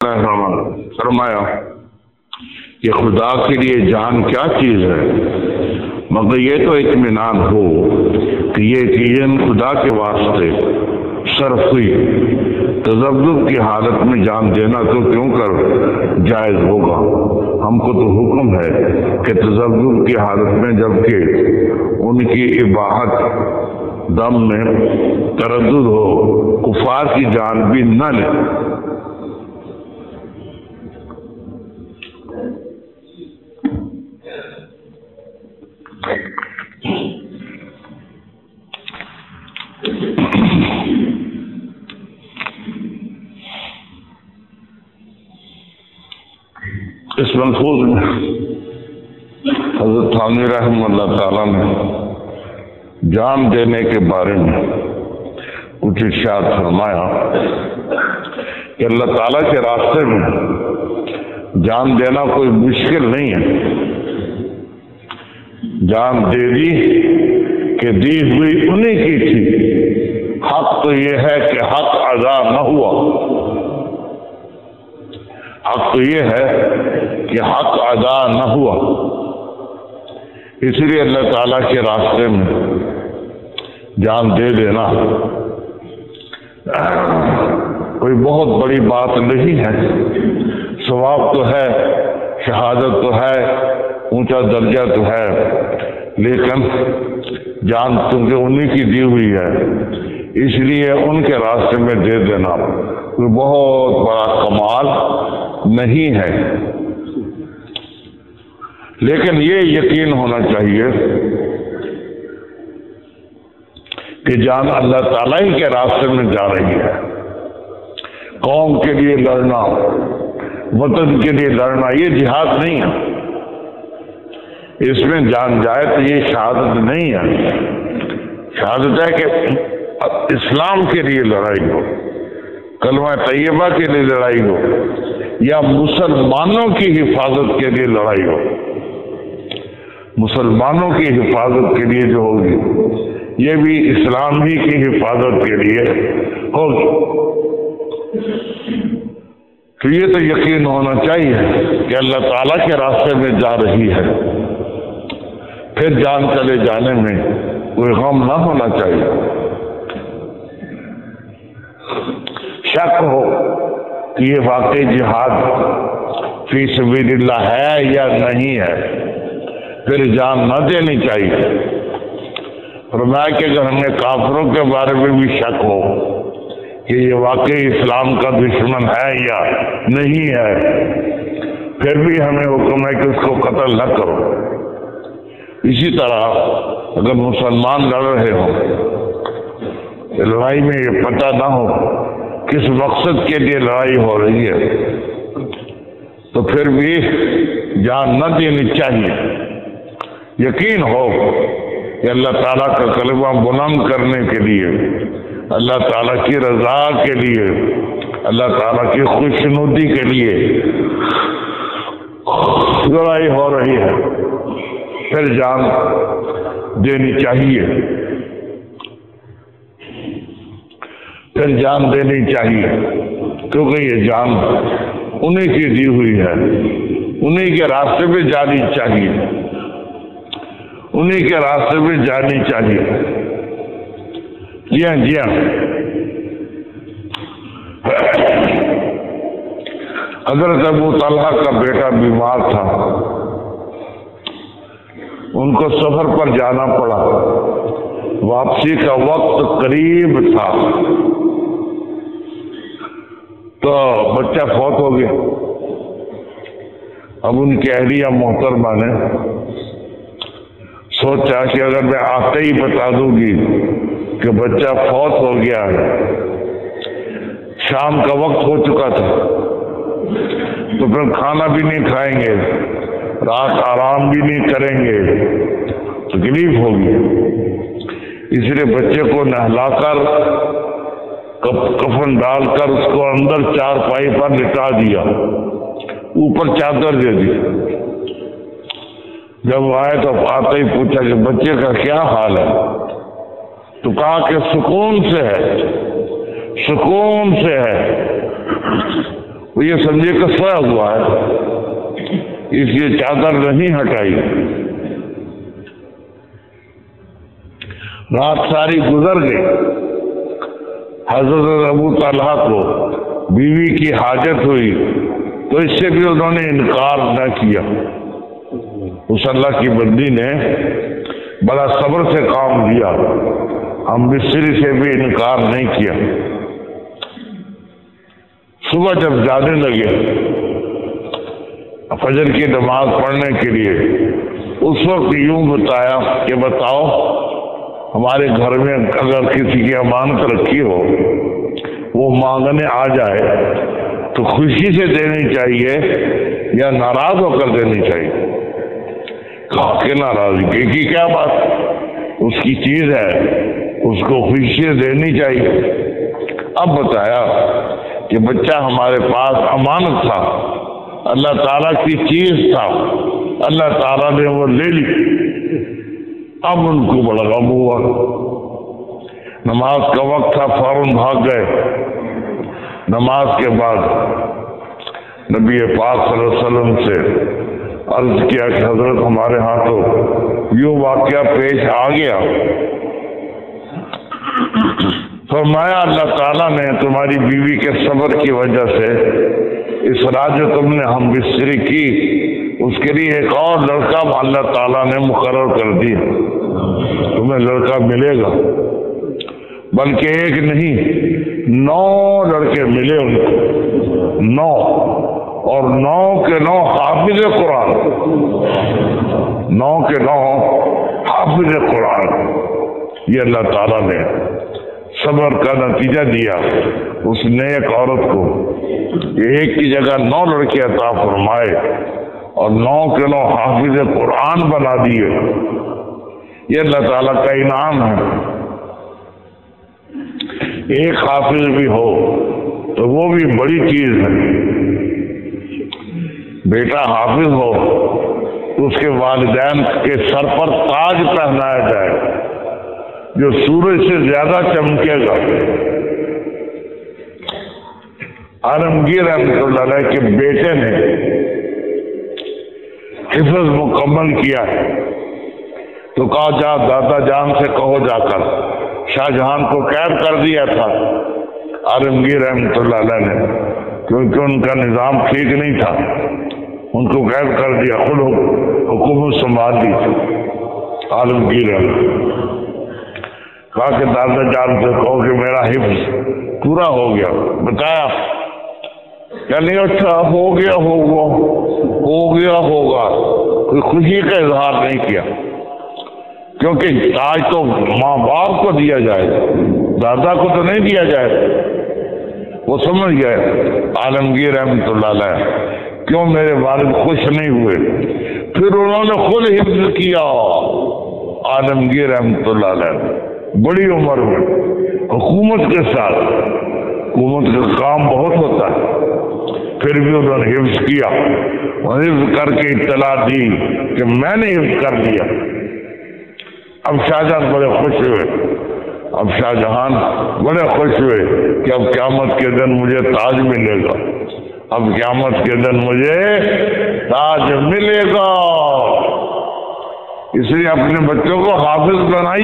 فرمایا کہ خدا کے لیے جان کیا چیز ہے، مگر یہ تو اطمینان ہو کہ یہ چیزیں خدا کے واسطے صرف ہوئی۔ تذبذب کی حالت میں جان دینا تو کیوں کر جائز ہوگا؟ ہم کو تو حکم ہے کہ تذبذب کی حالت میں جبکہ ان کی اباحت دم میں تردد ہو، کفار کی جان بھی نہ لیں۔ اس ملفوظ میں حضرت تھانوی رحمہ اللہ تعالیٰ نے جان دینے کے بارے میں کچھ ارشاد فرمایا کہ اللہ تعالیٰ کے راستے میں جان دینا کوئی مشکل نہیں ہے۔ جان دے دی کہ دی ہوئی انہی کی تھی، حق تو یہ ہے کہ حق ادا نہ ہوا۔ حق تو یہ ہے کہ حق ادا نہ ہوا، اس لیے اللہ تعالیٰ کے راستے میں جان دے دینا کوئی بہت بڑی بات نہیں ہے۔ ثواب تو ہے، شہادت تو ہے، اونچا درجہ تو ہے، لیکن جان چونکہ انہی کی دی ہوئی ہے اس لیے ان کے راستے میں دے دینا کوئی بہت بڑا کمال نہیں ہے۔ لیکن یہ یقین ہونا چاہیے کہ جان اللہ تعالیٰ ہی کے راستے میں جا رہی ہے۔ قوم کے لیے لڑنا، وطن کے لیے لڑنا یہ جہاد نہیں ہے۔ اس میں جان جائے تو یہ شہادت نہیں ہے۔ شہادت ہے کہ اسلام کے لیے لڑائی ہو، کلمہ طیبہ کے لیے لڑائی ہو، یا مسلمانوں کی حفاظت کے لیے لڑائی ہو۔ مسلمانوں کی حفاظت کے لیے جو ہوگی یہ بھی اسلام ہی کی حفاظت کے لیے ہوگی۔ تو یہ تو یقین ہونا چاہیے کہ اللہ تعالیٰ کے راستے میں جا رہی ہے، پھر جان چلے جانے میں کوئی غم نہ ہونا چاہیے۔ شک ہو کہ یہ واقعی جہاد فی سبیل اللہ ہے یا نہیں ہے، پھر جان نہ دینی چاہیے۔ فرمایا کہ اگر ہمیں کافروں کے بارے میں بھی شک ہو کہ یہ واقعی اسلام کا دشمن ہے یا نہیں ہے، پھر بھی ہمیں حکم ہے کہ اس کو قتل نہ کرو۔ اسی طرح اگر مسلمان لڑ رہے ہوں، لڑائی میں یہ پتہ نہ ہو کس مقصد کے لیے لڑائی ہو رہی ہے، تو پھر بھی جان نہ دینی چاہیے۔ یقین ہو کہ اللہ تعالیٰ کا کلمہ بلند کرنے کے لیے، اللہ تعالیٰ کی رضا کے لیے، اللہ تعالیٰ کی خوشنودی کے لیے لڑائی ہو رہی ہے، پھر جان دینی چاہیے، پھر جان دینی چاہیے، کیونکہ یہ جان انہی کی دی ہوئی ہے، انہی کے راستے پہ جانی چاہیے، انہی کے راستے پہ جانی چاہیے۔ جی ہاں جی ہاں، حضرت ابو طلحہ کا بیٹا بیمار تھا، ان کو سفر پر جانا پڑا، واپسی کا وقت قریب تھا، تو بچہ فوت ہو گیا۔ اب ان کی اہلیہ محترمہ نے سوچا کہ اگر میں آتے ہی بتا دوں گی کہ بچہ فوت ہو گیا ہے، شام کا وقت ہو چکا تھا، تو پھر کھانا بھی نہیں کھائیں گے، رات آرام بھی نہیں کریں گے، تکلیف ہوگی، اس لیے بچے کو نہلا کر کفن ڈال کر اس کو اندر چارپائی پر لٹا دیا، اوپر چادر دے دی۔ جب وہ آئے تو آتے ہی پوچھا کہ بچے کا کیا حال ہے، تو کہا کہ سکون سے ہے، سکون سے ہے۔ وہ یہ سمجھے کہ سویا ہوا ہے، اس لیے چادر نہیں ہٹائی۔ رات ساری گزر گئی، حضرت ابو طلحہ کو بیوی کی حاجت ہوئی تو اس سے بھی انہوں نے انکار نہ کیا۔ اس اللہ کی بندی نے بڑا صبر سے کام لیا، ہم بستری سے بھی انکار نہیں کیا۔ صبح جب جانے لگے فجر کی نماز پڑھنے کے لیے، اس وقت یوں بتایا کہ بتاؤ ہمارے گھر میں اگر کسی کی امانت رکھی ہو، وہ مانگنے آ جائے تو خوشی سے دینی چاہیے یا ناراض ہو کر دینی چاہیے؟ کہا کہ ناراضگی کی کیا بات، اس کی چیز ہے، اس کو خوشی سے دینی چاہیے۔ اب بتایا کہ بچہ ہمارے پاس امانت تھا، اللہ تعالیٰ کی چیز تھا، اللہ تعالیٰ نے وہ لے لی۔ اب ان کو بڑا غم ہوا، نماز کا وقت تھا، فوراً بھاگ گئے۔ نماز کے بعد نبی پاک صلی اللہ علیہ وسلم سے عرض کیا کہ حضرت ہمارے ہاں تو یوں واقعہ پیش آ گیا۔ فرمایا اللہ تعالیٰ نے تمہاری بیوی کے صبر کی وجہ سے اس رات جو تم نے ہم بستری کی، اس کے لیے ایک اور لڑکا اللہ تعالیٰ نے مقرر کر دی، تمہیں لڑکا ملے گا، بلکہ ایک نہیں 9 لڑکے ملے ان کو، 9، اور 9 کے 9 حافظ قرآن، 9 کے 9 حافظ قرآن۔ یہ اللہ تعالیٰ نے صبر کا نتیجہ دیا اس نیک عورت کو، ایک کی جگہ 9 لڑکے عطا فرمائے اور 9 کے 9 حافظ قرآن بنا دیے۔ یہ اللہ تعالیٰ کا انعام ہے۔ ایک حافظ بھی ہو تو وہ بھی بڑی چیز ہے۔ بیٹا حافظ ہو تو اس کے والدین کے سر پر تاج پہنایا جائے جو سورج سے زیادہ چمکے گا۔ عالمگیر رحمۃ اللہ علیہ کے بیٹے نے حفظ مکمل کیا ہے تو کہا جا دادا جان سے کہو جا کر، شاہ جہان کو قید کر دیا تھا عالمگیر رحمۃ اللہ علیہ نے، کیونکہ ان کا نظام ٹھیک نہیں تھا، ان کو قید کر دیا، خود حکومت سنبھال لی عالمگیر رحمۃ۔ کہا کہ دادا جان سے کہو کہ میرا حفظ پورا ہو گیا۔ بتایا کہ نہیں اچھا ہو گیا ہوگا، کوئی خوشی کا اظہار نہیں کیا، کیونکہ تاج تو ماں باپ کو دیا جائے، دادا کو تو نہیں دیا جائے۔ وہ سمجھ گئے عالمگیر رحمۃ اللہ علیہ کیوں میرے والد خوش نہیں ہوئے، پھر انہوں نے خود حفظ کیا۔ عالمگیر رحمۃ اللہ علیہ بڑی عمر میں حکومت کے ساتھ، حکومت کا کام بہت ہوتا ہے، پھر بھی انہوں نے حفظ کیا، حفظ کر کے اطلاع دی کہ میں نے حفظ کر دیا۔ اب شاہ جہاں بڑے خوش ہوئے، اب شاہ جہاں بڑے خوش ہوئے کہ اب قیامت کے دن مجھے تاج ملے گا، اب قیامت کے دن مجھے تاج ملے گا۔ اس لیے اپنے بچوں کو حافظ بنائی۔